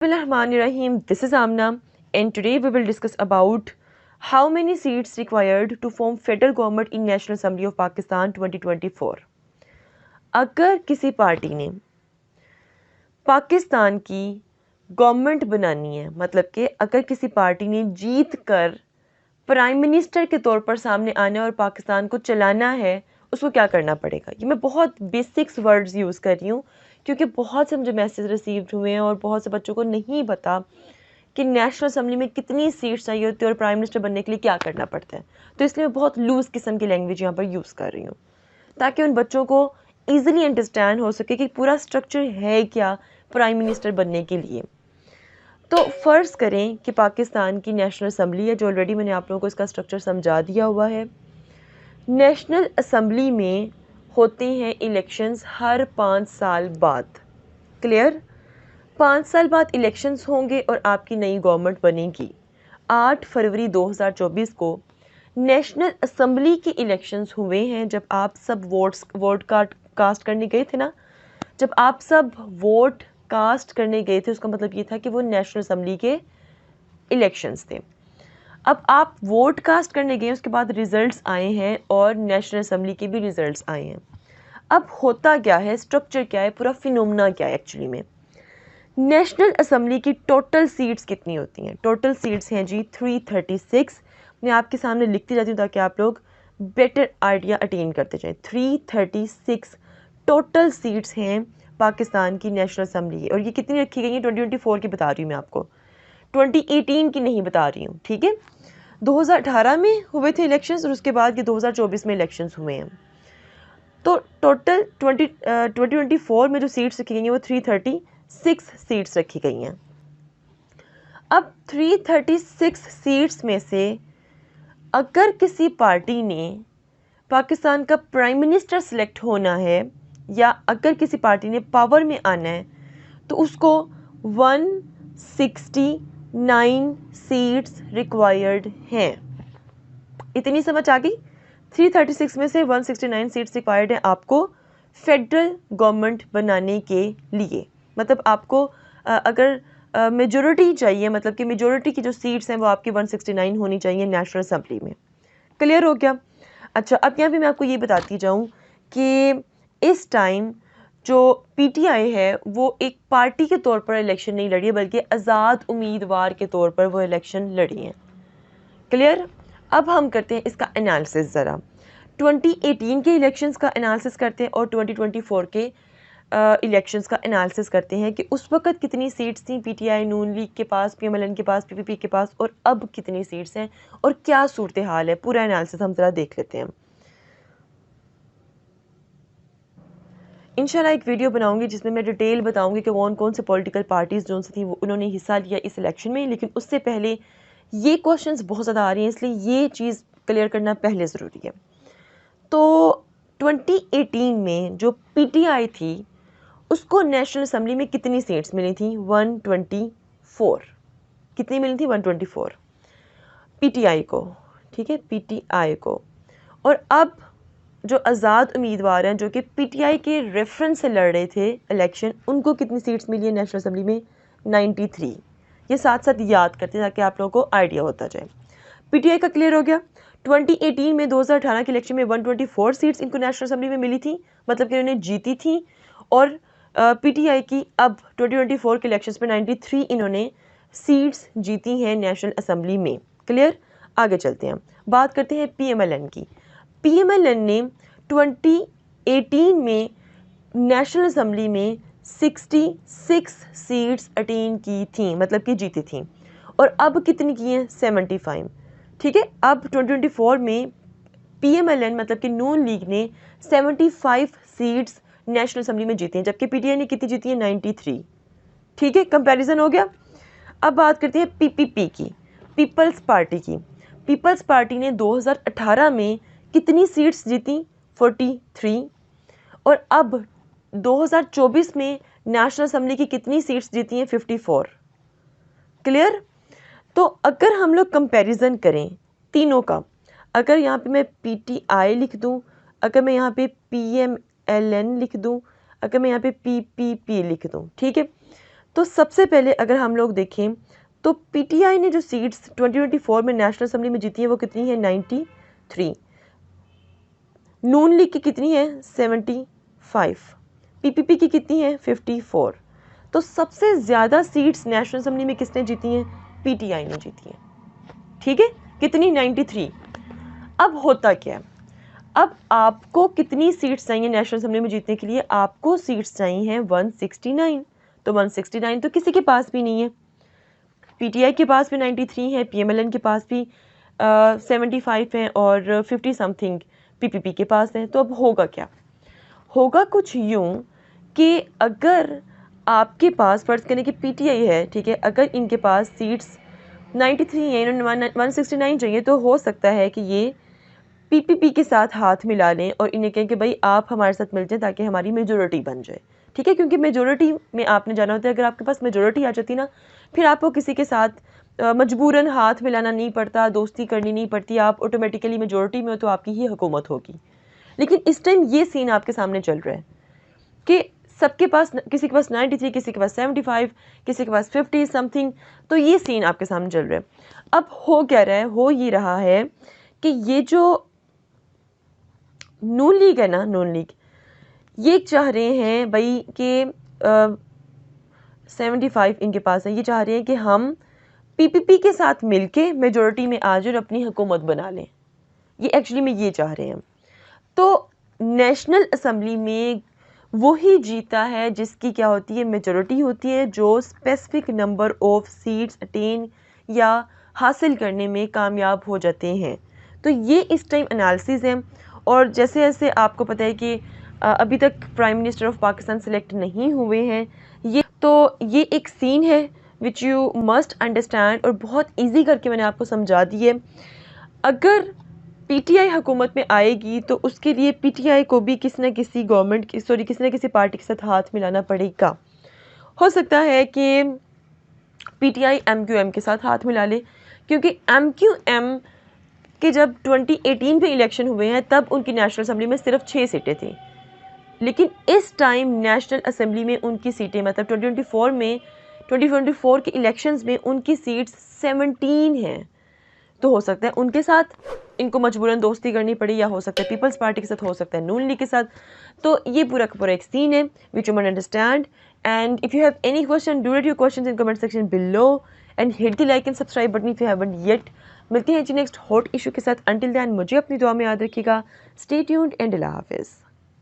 Bismillahirrahmanirrahim. This is Amna, and today we will discuss about how many seats required to form federal government in National Assembly of Pakistan 2024. अगर किसी party ने पाकिस्तान की government बनानी है, मतलब कि अगर किसी पार्टी ने जीत कर प्राइम मिनिस्टर के तौर पर सामने आना है और पाकिस्तान को चलाना है, उसको क्या करना पड़ेगा। ये मैं बहुत बेसिक्स वर्ड्स यूज़ कर रही हूँ क्योंकि बहुत से मुझे मैसेज रिसीव्ड हुए हैं और बहुत से बच्चों को नहीं पता कि नेशनल असेंबली में कितनी सीट्स चाहिए होती है और प्राइम मिनिस्टर बनने के लिए क्या करना पड़ता है। तो इसलिए मैं बहुत लूज़ किस्म की लैंग्वेज यहाँ पर यूज़ कर रही हूँ ताकि उन बच्चों को ईजिली अंडरस्टैंड हो सके कि पूरा स्ट्रक्चर है क्या प्राइम मिनिस्टर बनने के लिए। तो फ़र्ज़ करें कि पाकिस्तान की नेशनल असेंबली है, जो ऑलरेडी मैंने आप लोगों को इसका स्ट्रक्चर समझा दिया हुआ है। नेशनल असेंबली में होते हैं इलेक्शंस हर 5 साल बाद। क्लियर? 5 साल बाद इलेक्शंस होंगे और आपकी नई गवर्नमेंट बनेगी। 8 फरवरी 2024 को नेशनल असेंबली के इलेक्शंस हुए हैं, जब आप सब वोट कास्ट करने गए थे ना। जब आप सब वोट कास्ट करने गए थे, उसका मतलब ये था कि वो नेशनल असेंबली के इलेक्शंस थे। अब आप वोट कास्ट करने गए, उसके बाद रिजल्ट्स आए हैं और नेशनल असेंबली के भी रिजल्ट्स आए हैं। अब होता क्या है, स्ट्रक्चर क्या है, पूरा फिनोमेना क्या है एक्चुअली में। नेशनल असेंबली की टोटल सीट्स कितनी होती हैं? टोटल सीट्स हैं जी 336। मैं आपके सामने लिखती जाती हूँ ताकि आप लोग बेटर आइडिया अटेन करते जाएं। 336 टोटल सीट्स हैं पाकिस्तान की नेशनल असेंबली की, और ये कितनी रखी गई है 2024 की बता रही हूँ मैं आपको, 2018 की नहीं बता रही हूँ। ठीक है, 2018 में हुए थे इलेक्शंस और उसके बाद ये 2024 में इलेक्शंस हुए हैं। तो टोटल 2024 में जो सीट्स रखी गई हैं वो 336 सीट्स रखी गई हैं। अब 336 सीट्स में से अगर किसी पार्टी ने पाकिस्तान का प्राइम मिनिस्टर सेलेक्ट होना है या अगर किसी पार्टी ने पावर में आना है, तो उसको 169 सीट्स रिक्वायर्ड हैं। इतनी समझ आ गई? 336 में से 169 सीट्स रिक्वायर्ड है आपको फेडरल गवर्नमेंट बनाने के लिए। मतलब आपको अगर मेजॉरिटी चाहिए, मतलब कि मेजॉरिटी की जो सीट्स हैं वो आपकी 169 होनी चाहिए नेशनल असेंबली में। क्लियर हो गया? अच्छा, अब यहाँ पे मैं आपको ये बताती जाऊँ कि इस टाइम जो पीटीआई है वो एक पार्टी के तौर पर इलेक्शन नहीं लड़ी है, बल्कि आज़ाद उम्मीदवार के तौर पर वो इलेक्शन लड़ी है। क्लियर? अब हम करते हैं इसका एनालिसिस ज़रा। 2018 के इलेक्शंस का एनालिसिस करते हैं और 2024 के इलेक्शंस का एनालिसिस करते हैं कि उस वक्त कितनी सीट्स थी पीटीआई नून लीग के पास, पीएमएलएन के पास, पीपीपी के पास, और अब कितनी सीट्स हैं और क्या सूरत हाल है। पूरा एनालिसिस हम ज़रा देख लेते हैं। इंशाल्लाह एक वीडियो बनाऊंगी जिसमें मैं डिटेल बताऊंगी कि कौन कौन से पॉलिटिकल पार्टीज़ जो सी थी वो उन्होंने हिस्सा लिया इस इलेक्शन में। लेकिन उससे पहले ये क्वेश्चंस बहुत ज़्यादा आ रही हैं, इसलिए ये चीज़ क्लियर करना पहले ज़रूरी है। तो 2018 में जो पीटीआई थी उसको नेशनल असेंबली में कितनी सीट्स मिली थी? 124। कितनी मिली थी? 124 पीटीआई को। ठीक है, पीटीआई को। और अब जो आज़ाद उम्मीदवार हैं जो कि पीटीआई के रेफरेंस से लड़ रहे थे इलेक्शन, उनको कितनी सीट्स मिली है नेशनल असेंबली में? 93। ये साथ साथ याद करते हैं ताकि आप लोगों को आइडिया होता जाए। पीटीआई का क्लियर हो गया। 2018 में 2018 के इलेक्शन में 124 सीट्स इनको नेशनल असेंबली में मिली थी, मतलब कि इन्होंने जीती थी। और पीटीआई की अब 2024 के इलेक्शंस में 93 इन्होंने सीट्स जीती हैं नेशनल असेंबली में। क्लियर? आगे चलते हैं, बात करते हैं पीएमएलएन की। पीएमएलएन ने 2018 में नेशनल असेंबली में 66 सीट्स अटेन की थी, मतलब कि जीती थी। और अब कितनी की हैं? 75। ठीक है, अब 2024 में पीएमएलएन मतलब कि नून लीग ने 75 सीट्स नेशनल असेंबली में जीती हैं, जबकि पीटीआई ने कितनी जीती है? 93। ठीक है, कंपैरिजन हो गया। अब बात करते हैं पीपीपी की, पीपल्स पार्टी की। पीपल्स पार्टी ने 2018 में कितनी सीट्स जीती? 43। और अब 2024 में नेशनल असेंबली की कितनी सीट्स जीती हैं? 54। क्लियर? तो अगर हम लोग कंपैरिजन करें तीनों का, अगर यहाँ पे मैं पीटीआई लिख दूँ, अगर मैं यहाँ पे पीएमएलएन लिख दूँ, अगर मैं यहाँ पे पीपीपी लिख दूँ, ठीक है, तो सबसे पहले अगर हम लोग देखें तो पीटीआई ने जो सीट्स 2024 में नेशनल असेंबली में जीती है वो कितनी है 93, नून लीग की कितनी है 75, पीपीपी की कितनी है 54। तो सबसे ज़्यादा सीट्स नेशनल असेंबली में किसने जीती हैं पीटीआई ने जीती हैं, ठीक है, कितनी 93। अब होता क्या है, अब आपको कितनी सीट्स चाहिए नेशनल असेंबली में जीतने के लिए, आपको सीट्स चाहिए हैं 169। तो 169 तो किसी के पास भी नहीं है, पीटीआई के पास भी 93 है, पीएमएलएन के पास भी 75 है और 50 समथिंग पीपीपी के पास है। तो अब होगा क्या, होगा कुछ यूं कि अगर आपके पास फर्ज करने की पीटीआई है, ठीक है, अगर इनके पास सीट्स 93 है, इन्होंने 169 चाहिए, तो हो सकता है कि ये पीपीपी के साथ हाथ मिला लें और इन्हें कहें कि भाई आप हमारे साथ मिल जाएं ताकि हमारी मेजोरिटी बन जाए, ठीक है, क्योंकि मेजोरिटी में आपने जाना होता है, अगर आपके पास मेजोरिटी आ जाती ना, फिर आपको किसी के साथ मजबूरन हाथ मिलाना नहीं पड़ता, दोस्ती करनी नहीं पड़ती, आप ऑटोमेटिकली मेजोरिटी में हो तो आपकी ही हुकूमत होगी। लेकिन इस टाइम ये सीन आपके सामने चल रहा है कि सबके पास, किसी के पास 93, किसी के पास 75, किसी के पास 50 समथिंग, तो ये सीन आपके सामने चल रहा है। अब हो क्या रहा है, हो ये रहा है कि ये जो नून लीग है ना, नून लीग ये चाह रहे हैं भाई कि 75 इनके पास है, ये चाह रहे हैं कि हम पीपीपी के साथ मिलके मेजॉरिटी में आ जाए और अपनी हुकूमत बना लें, ये एक्चुअली में ये चाह रहे हैं। तो नेशनल असेंबली में वही जीता है जिसकी क्या होती है मेजॉरिटी होती है, जो specific number of seats attain या हासिल करने में कामयाब हो जाते हैं। तो ये इस टाइम एनालिसिस है। और जैसे जैसे आपको पता है कि अभी तक prime minister of Pakistan select नहीं हुए हैं, ये एक सीन है विच यू मस्ट अंडरस्टैंड, और बहुत इजी करके मैंने आपको समझा दी है। अगर पीटीआई हुकूमत में आएगी तो उसके लिए पीटीआई को भी किसी न किसी किसी न किसी पार्टी के साथ हाथ मिलाना पड़ेगा। हो सकता है कि पीटीआई एमक्यूएम के साथ हाथ मिला ले, क्योंकि एमक्यूएम के जब 2018 में इलेक्शन हुए हैं तब उनकी नेशनल असेंबली में सिर्फ 6 सीटें थी, लेकिन इस टाइम नेशनल असेंबली में उनकी सीटें, मतलब 2024 के इलेक्शंस में उनकी सीट्स 17 हैं। तो हो सकता है उनके साथ इनको मजबूरन दोस्ती करनी पड़ी, या हो सकता है पीपल्स पार्टी के साथ, हो सकता है नून लीग के साथ। तो ये पूरा का पूरा एक सीन है which you must understand. And if you have any question, do right your questions in comment section below and hit the like and subscribe button if you haven't yet. मिलते हैं जी नेक्स्ट हॉट इशू के साथ। Until then मुझे अपनी दुआ में याद रखिएगा। स्टे ट्यून्ड एंड अल्लाह हाफिज़।